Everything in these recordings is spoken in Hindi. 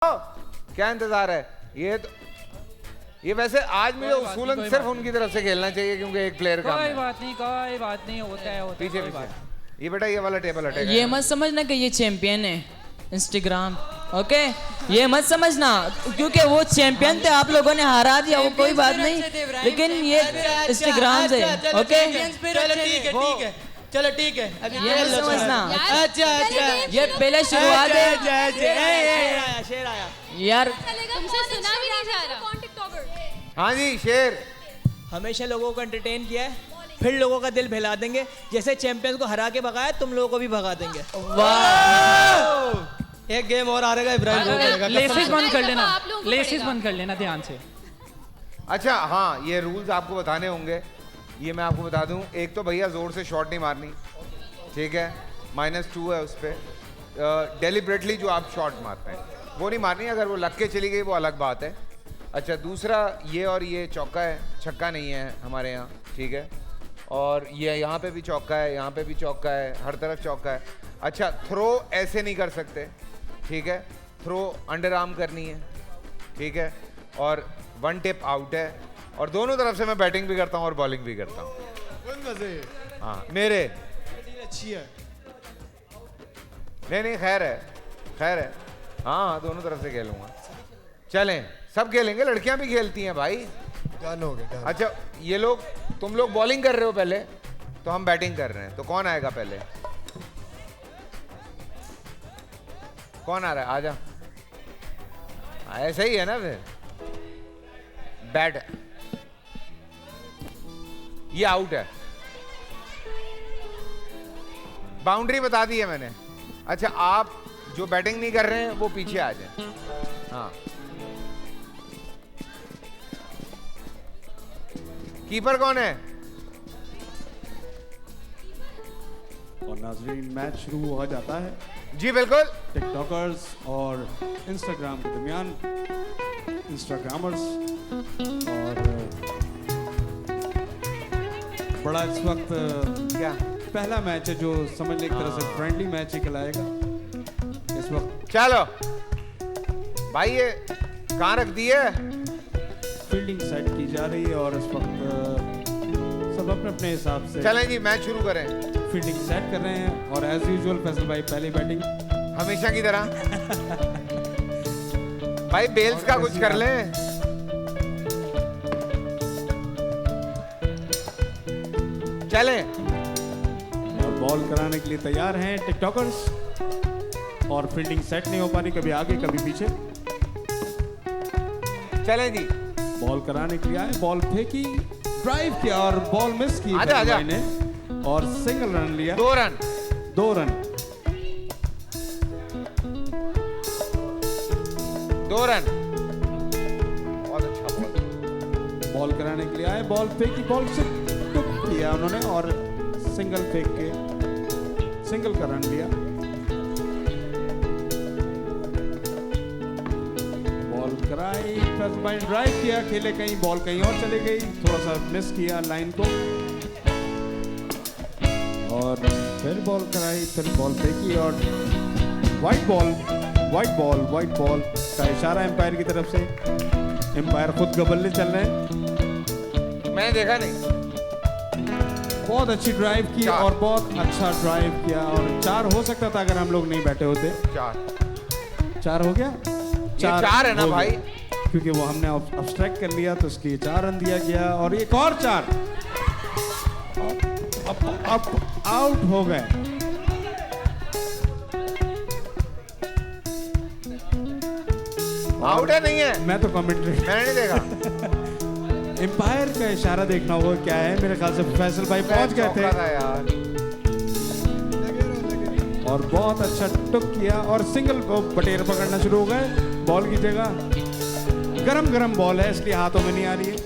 क्या इंतजार है? ये वैसे आज मुझे उसूलन सिर्फ उनकी तरफ से खेलना चाहिए क्योंकि एक प्लेयर का कोई बात नहीं होता है पीछे ये बेटा ये वाला टेबल हटेगा। ये मत समझना कि ये चैंपियन है इंस्टाग्राम, ओके? ये मत समझना क्योंकि वो चैंपियन थे, आप लोगों ने हरा दिया, वो कोई बात नहीं, लेकिन ये इंस्टाग्राम से, ओके? चलो ठीक है ये मत समझना। अच्छा ये पहले शुरुआत है शेर आया यार। तुमसे सुना भी नहीं जा रहा। हाँ जी शेर, हमेशा लोगों को एंटरटेन किया है, फिर लोगों का दिल बहला देंगे। जैसे चैंपियंस को हरा के भगाया, तुम लोगों को भी भगा देंगे। वाह, एक गेम और आ रहेगा इब्राहिम। लेसेस बंद कर लेना, लेसेस बंद कर लेना ध्यान से। अच्छा हाँ ये रूल्स आपको बताने होंगे, ये मैं आपको बता दूं। एक तो भैया जोर से शॉट नहीं मारनी, ठीक है? -2 है उस पर। डेलिबरेटली जो आप शॉट मारते हैं वो नहीं मारनी, अगर वो लग के चली गई वो अलग बात है। अच्छा दूसरा ये और ये चौका है, छक्का नहीं है हमारे यहाँ, ठीक है? और ये यहाँ पे भी चौका है, यहाँ पे भी चौका है, हर तरफ चौका है। अच्छा थ्रो ऐसे नहीं कर सकते, ठीक है? थ्रो अंडर आर्म करनी है, ठीक है? और 1 टिप आउट है, और दोनों तरफ से मैं बैटिंग भी करता हूँ और बॉलिंग भी करता हूँ। हाँ मेरे अच्छी है। नहीं खैर है। हाँ दोनों तरफ से खेलूंगा। चलें सब खेलेंगे, लड़कियां भी खेलती हैं भाई। डन हो गया। अच्छा ये लोग, तुम लोग बॉलिंग कर रहे हो पहले, तो हम बैटिंग कर रहे हैं, तो कौन आएगा पहले? कौन आ रहा है? आजा। ऐसा ही है ना फिर। बैट ये आउट है, बाउंड्री बता दी है मैंने। अच्छा आप जो बैटिंग नहीं कर रहे हैं वो पीछे आ जाए। हाँ कीपर कौन है? और नाजरीन मैच शुरू हो जाता है जी बिल्कुल। टिकटॉकर्स और इंस्टाग्राम के दरमियान, इंस्टाग्रामर्स, और बड़ा इस वक्त क्या पहला मैच है जो समझ एक तरह से फ्रेंडली मैच ही कहलाएगा इस वक्त। चलो भाई ये कहाँ रख दी है? फील्डिंग सेट की जा रही है और इस वक्त सब अपने अपने हिसाब से चलें जी मैच शुरू करें। फील्डिंग सेट कर रहे हैं और एज यूजुअल फैसल भाई पहली बैटिंग हमेशा की तरह। भाई बेल्स का कुछ कर लें। चलें। और बॉल कराने के लिए तैयार हैं टिकटॉकर्स, और फील्डिंग सेट नहीं हो पा रही, कभी आगे कभी पीछे। चलें जी। बॉल कराने के लिए आए, बॉल फेंकी, ड्राइव किया और बॉल मिस की आजा। ने, और सिंगल रन लिया। 2 रन। 2 रन। 2 रन। बहुत अच्छा बॉल। बॉल कराने के लिए आए, बॉल फेंकी, बॉल से टुक किया उन्होंने और सिंगल फेंक के सिंगल का रन लिया। बॉल कराई, फर्स्ट बाई ड्राइव किया, खेले कहीं, बॉल कहीं और चली गई, थोड़ा सा मिस किया लाइन को, और फिर बॉल कराई, फिर बॉल फेंकी और व्हाइट बॉल का इशारा एम्पायर की तरफ से। एम्पायर खुद गबल्ले चल रहे हैं। मैंने देखा नहीं। बहुत अच्छी ड्राइव की और बहुत अच्छा ड्राइव किया, और 4 हो सकता था अगर हम लोग नहीं बैठे होते। 4 हो गया। 4 है ना भाई, क्योंकि वो हमने अब्स्ट्रैक्ट कर लिया तो इसके 4 रन दिया गया, और एक और 4 अब आउट हो गए। आउट है नहीं है? मैं तो कमेंट्री मैंने नहीं देखा। एम्पायर का इशारा देखना होगा क्या है। मेरे ख्याल से फैसल भाई पहुंच गए थे यार। और बहुत अच्छा टुक किया और सिंगल बटेर पकड़ना शुरू हो गए बॉल की जगह। गरम बॉल है इसलिए हाथों में नहीं आ रही है।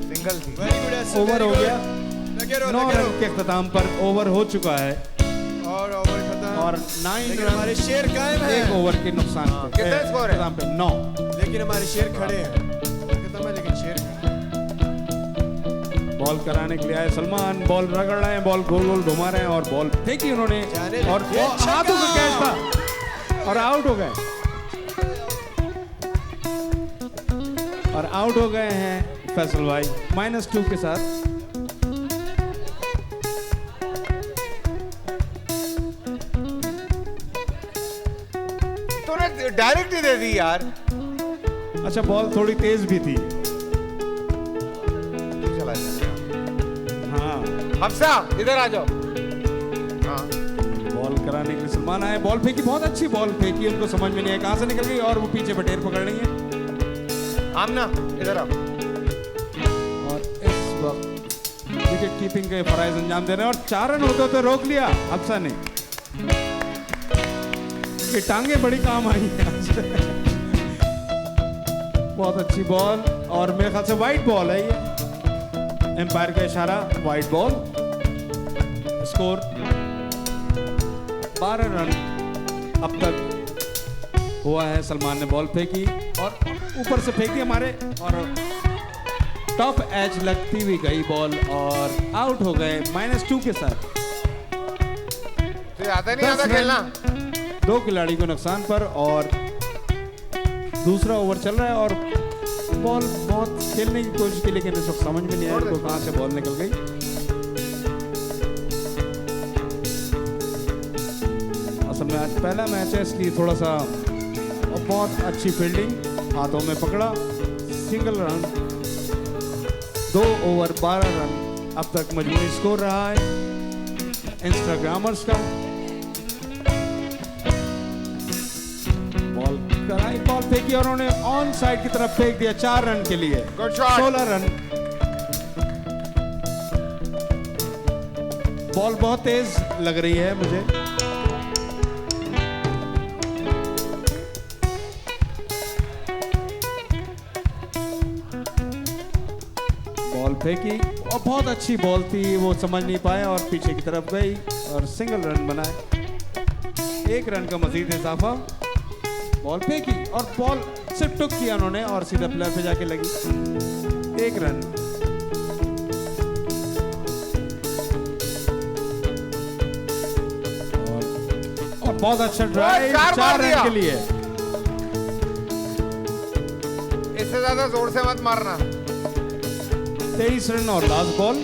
सिंगल थी। ओवर हो गया। 9 रन के इख्तिताम पर ओवर हो चुका है, और ओवर खत्म, और 9 रन हमारे शेर कायम है। 1 ओवर के नुकसान पे। कितना स्कोर है? इख्तिताम पे 9। लेकिन हमारे शेर खड़े हैं। खत्म है लेकिन शेर खड़े। बॉल कराने के लिए आए सलमान, बॉल रगड़ रहे हैं, बॉल गोल घुमा रहे हैं, और बॉल फेंकी उन्होंने, और हाथों का कैच था और आउट हो गए। और आउट हो गए हैं फैसल भाई -2 के साथ। तूने डायरेक्ट ही दे दी यार। अच्छा बॉल थोड़ी तेज भी थी। चला जाए। हाँ हफ्सा इधर आ जाओ। हाँ बॉल कराने के लिए सलमान आए, बॉल फेंकी, बहुत अच्छी बॉल फेंकी, उनको समझ में नहीं आया कहां से निकल गई और वो पीछे बटेर पकड़ रही है। आमना इधर आओ। और इस वक्त विकेट कीपिंग के फराइज अंजाम दे रहे हैं और 4 रन होते होते रोक लिया हफ्सा ने। ये टांगे बड़ी काम आई है आज। बहुत अच्छी बॉल और मेरे ख्याल से वाइड बॉल है ये, एम्पायर का इशारा, वाइड बॉल। स्कोर 12 रन अब तक हुआ है। सलमान ने बॉल फेंकी और ऊपर से फेंकी हमारे और टॉप एज लगती हुई गई बॉल और आउट हो गए -2 के साथ। तुझे आता नहीं आता 10 रन, खेलना? 2 खिलाड़ी को नुकसान पर और दूसरा ओवर चल रहा है और बॉल बहुत खेलने की कोशिश की लेकिन इस वक्त समझ में नहीं आया उनको कहां से बॉल निकल गई। असल में आज पहला मैच है इसलिए थोड़ा सा, और बहुत अच्छी फील्डिंग, हाथों में पकड़ा, सिंगल रन, 2 ओवर 12 रन अब तक मजमूई स्कोर रहा है इंस्टाग्रामर्स का। बॉल कराई, बॉल फेंकी और उन्होंने ऑन साइड की तरफ फेंक दिया 4 रन के लिए। Good shot. 16 रन। बॉल बहुत तेज लग रही है मुझे। बॉल फेंकी और बहुत अच्छी बॉल थी, वो समझ नहीं पाए और पीछे की तरफ गई और सिंगल रन बनाए। 1 रन का मजीद इजाफा। बॉल फेंकी और बॉल सिर्फ टुक किया उन्होंने और सीधा प्लेयर पे जाके लगी। 1 रन। और बहुत अच्छा ड्राइव, 4 रन के लिए। इससे ज्यादा जोर से मत मारना। 23 रन और लास्ट बॉल।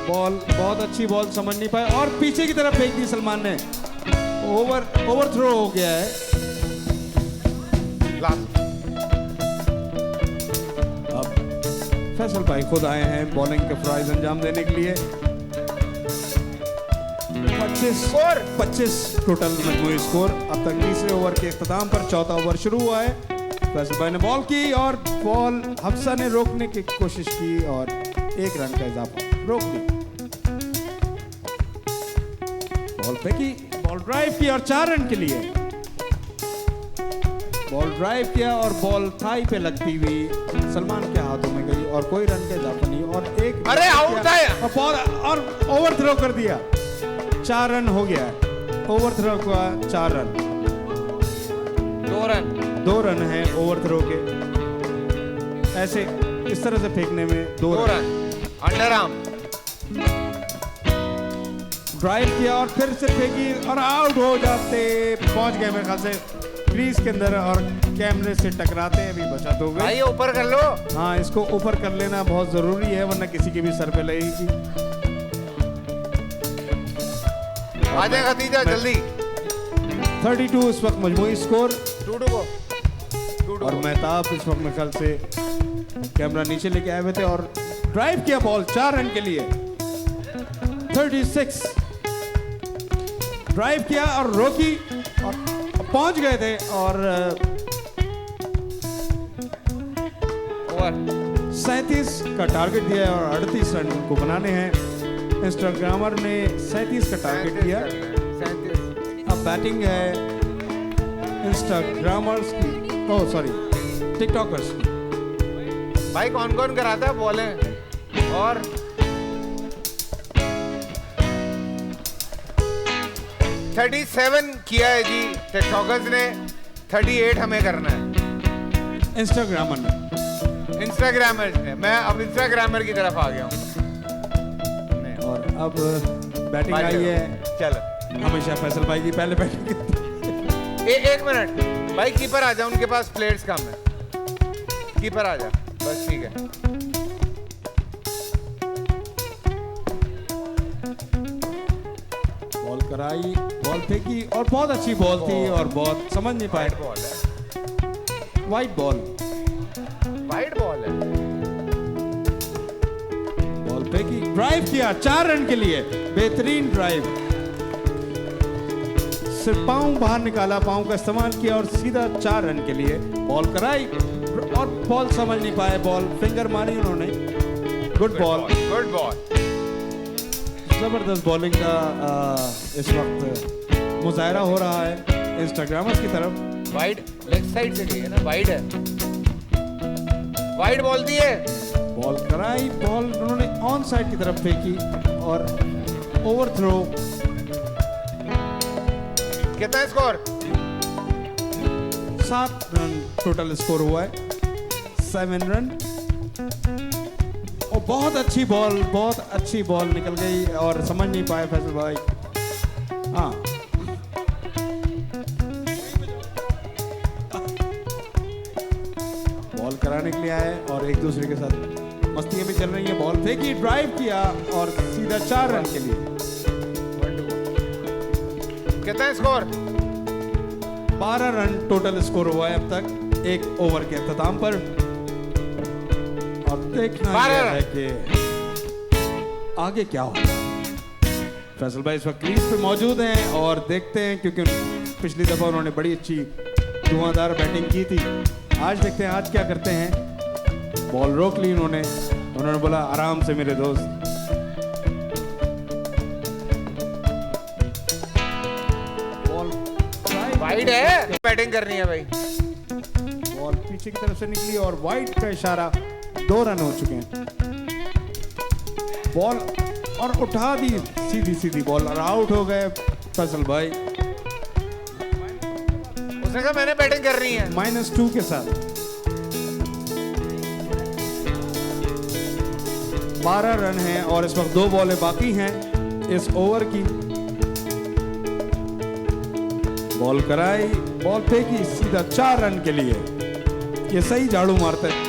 बॉल बहुत अच्छी बॉल, समझ नहीं पाए और पीछे की तरफ फेंक दी सलमान ने। ओवर थ्रो हो गया है। लास्ट। अब फैसल भाई खुद आए हैं बॉलिंग के प्राइज अंजाम देने के लिए। 25 टोटल मजमूई स्कोर अब तक। तीसरे ओवर के इख्तिताम पर 4था ओवर शुरू हुआ है। फैसल भाई ने बॉल की और बॉल हफ्सा ने रोकने की कोशिश की और 1 रन का इजाफा, रोक दी। बॉल फेंकी, बॉल ड्राइव किया और 4 रन के लिए। बॉल ड्राइव किया और बॉल थाई पे लगती हुई सलमान के हाथों में गई और कोई रन का इजाफा नहीं और 1 अरे आउट था और बॉल और ओवर थ्रो कर दिया। 4 रन हो गया है। ओवर थ्रो का 4 रन। 2 रन है ओवर थ्रो के। ऐसे इस तरह से फेंकने में 2 रन। अंडर आर्म ड्राइव किया और फिर से फेंकी और आउट हो जाते। पहुंच गए मेरे ख्याल से क्रीज के अंदर और कैमरे से टकराते हैं। अभी बचा तो गए। भाई ऊपर कर लो। हाँ, इसको ऊपर कर लेना बहुत जरूरी है वरना किसी के भी सर पे लगेगी। आ जाए खतीजा जल्दी। 32 इस वक्त मजमूई स्कोर। टूटू और मेहताब इस वक्त मेरे ख्याल से कैमरा नीचे लेके आए हुए थे और ड्राइव किया बॉल 4 रन के लिए। 36 ड्राइव किया और रोकी और पहुंच गए थे और 37 का टारगेट दिया है और 38 रन उनको बनाने हैं। इंस्टाग्रामर ने 37 का टारगेट दिया। अब बैटिंग है इंस्टाग्रामर्स की, ओह सॉरी टिकटॉकर्स की। भाई कौन कौन कराता है बॉलें? और 37 किया है जी टिकटॉकर्स ने, 38 हमें करना है इंस्टाग्रामर ने। इंस्टाग्रामर्स ने। मैं अब इंस्टाग्रामर की तरफ आ गया हूँ। और अब बैटिंग आई है। चलो हमेशा फैसल भाई की पहले बैटिंग। 1 मिनट भाई, कीपर आ जाओ, उनके पास प्लेयर्स कम है। कीपर आ जा, बस ठीक है। बॉल कराई, बॉल फेंकी और बहुत अच्छी बॉल थी और बहुत समझ नहीं पाए। बॉल है, वाइट बॉल, वाइड बॉल है। बॉल फेंकी, ड्राइव किया 4 रन के लिए, बेहतरीन ड्राइव। सिर्फ पांव बाहर निकाला, पांव का इस्तेमाल किया और सीधा 4 रन के लिए बॉल कराई और बॉल समझ नहीं पाए, बॉल फिंगर मारी उन्होंने। Good ball, good ball. जबरदस्त बॉलिंग का इस वक्त मुजाहरा हो रहा है इंस्टाग्रामर्स की तरफ। वाइड लेग साइड से गई है ना, वाइड है, वाइड बॉल दी है। बॉल कराई, बॉल उन्होंने ऑन साइड की तरफ फेंकी और ओवर थ्रो। कितना स्कोर? 7 रन टोटल स्कोर हुआ है, 7 रन। और बहुत अच्छी बॉल, बहुत अच्छी बॉल निकल गई और समझ नहीं पाए फैसल भाई। हाँ, बॉल कराने के लिए आए और एक दूसरे के साथ मस्तियां भी चल रही है। बॉल फेंकी, ड्राइव किया और सीधा 4 रन के लिए। कितना स्कोर? 12 रन टोटल स्कोर हुआ है अब तक, एक ओवर के अख्ताम पर। और देखना यह है कि आगे क्या होगा। फैसल भाई इस वक्त क्रीज पे मौजूद हैं और देखते हैं, क्योंकि पिछली दफा उन्होंने बड़ी अच्छी धुआंधार बैटिंग की थी। आज देखते हैं आज क्या करते हैं। बॉल रोक ली उन्होंने बोला आराम से मेरे दोस्त। वाइड है, बैटिंग करनी है भाई। बॉल पीछे की तरफ से निकली और वाइड का इशारा, 2 रन हो चुके हैं। बॉल और उठा दी सीधी सीधी बॉल और आउट हो गए फैसल भाई। उसने कहा मैंने बैटिंग करनी है। -2 के साथ 12 रन हैं और इस वक्त 2 बॉलें बाकी हैं इस ओवर की। बॉल कराई, बॉल फेंकी, सीधा 4 रन के लिए। ये सही झाड़ू मारते हैं,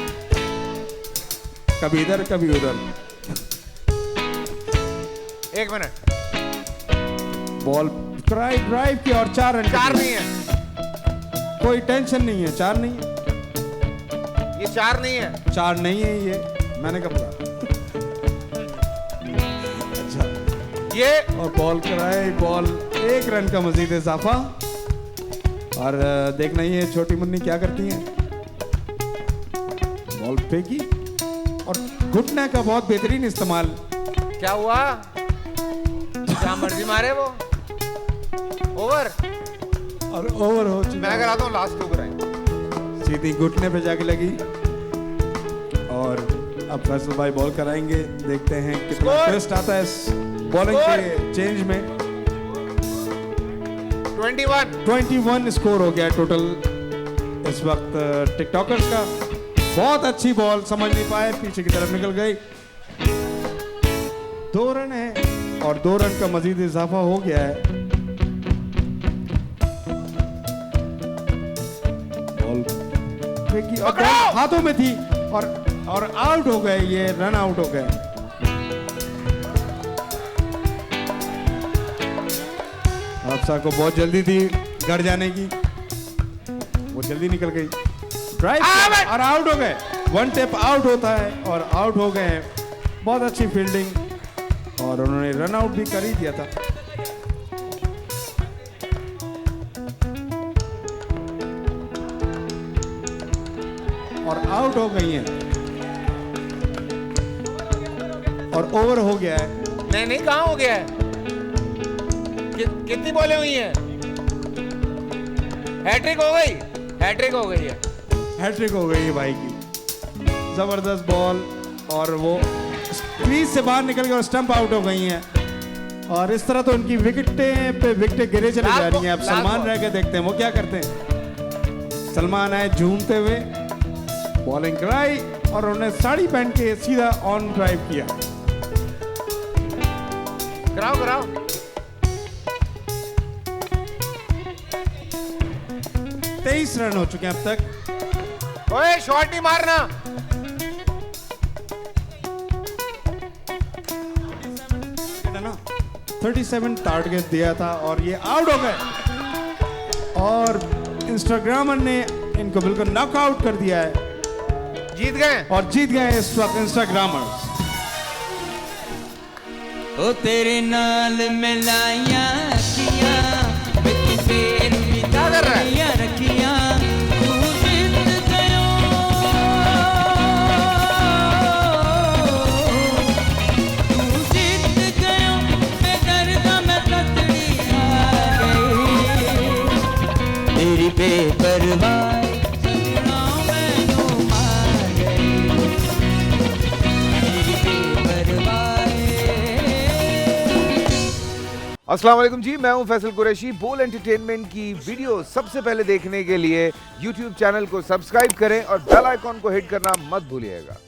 कभी इधर कभी उधर। 1 मिनट। बॉल कराई, ड्राइव की और 4 रन। 4 नहीं है, कोई टेंशन नहीं है, 4 नहीं है, ये 4 नहीं है। 4 नहीं है ये, मैंने कब कहा। अच्छा, ये और बॉल कराए, बॉल 1 रन का मजीद इजाफा। और देखना ही है छोटी मुन्नी क्या करती हैं। बॉल फेंकी और घुटने का बहुत बेहतरीन इस्तेमाल। क्या हुआ? क्या मर्जी मारे वो। ओवर और ओवर हो मैं चुका, कराता हूँ लास्ट 2 कराएं। सीधी घुटने पे जाके लगी। और अब फैसल भाई बॉल कराएंगे, देखते हैं कितना Score! ट्विस्ट आता है इस बॉलिंग के चेंज में। 21 स्कोर हो गया टोटल इस वक्त टिकटॉकर्स का। बहुत अच्छी बॉल, समझ नहीं पाए, पीछे की तरफ निकल गई। 2 रन है और 2 रन का मजीद इजाफा हो गया है। बॉल फेंकी और बॉल हाथों में थी और आउट हो गए, ये रन आउट हो गए। हादसा को बहुत जल्दी थी घर जाने की, वो जल्दी निकल गई। ड्राइव और आउट हो गए। 1 टेप आउट होता है और आउट हो गए हैं। बहुत अच्छी फील्डिंग और उन्होंने रन आउट भी कर ही दिया था। और आउट हो गई हैं और ओवर हो गया है। नहीं कहाँ हो गया है? कितनी बॉलें हुई हैं? हैट्रिक हो गई, हैट्रिक हो गई है। हैट्रिक हो गई है भाई की। जबरदस्त बॉल और वो क्रीज से बाहर निकल गए और स्टंप आउट हो गई हैं। और इस तरह तो उनकी विकेटें पे विकेटें गिरे चली जा रही हैं। अब सलमान रह के देखते हैं वो क्या करते हैं। सलमान आए झूमते हुए, बॉलिंग कराई और उन्होंने साड़ी पहन के सीधा ऑन ड्राइव किया। कराओ 23 रन हो चुके हैं अब तक। ओए शॉट नहीं मारना। 37 टारगेट दिया था और ये आउट हो गए और इंस्टाग्रामर ने इनको बिल्कुल नॉकआउट कर दिया है जीत गए और जीत गए इस वक्त इंस्टाग्रामर्स। ओ तेरे नाल मिलाया किया बिच फेर भी क्या कर रहा है? रखिया तू जीत गयो तू जीत गयो बेदर्द मैं ततड़ी आ गई तेरी बेपरवाही सजना मैनू मार गई तेरी बेपरवाही। अस्सलाम वालेकुम जी, मैं हूं फैसल कुरैशी। बोल एंटरटेनमेंट की वीडियो सबसे पहले देखने के लिए YouTube चैनल को सब्सक्राइब करें और बेल आइकॉन को हिट करना मत भूलिएगा।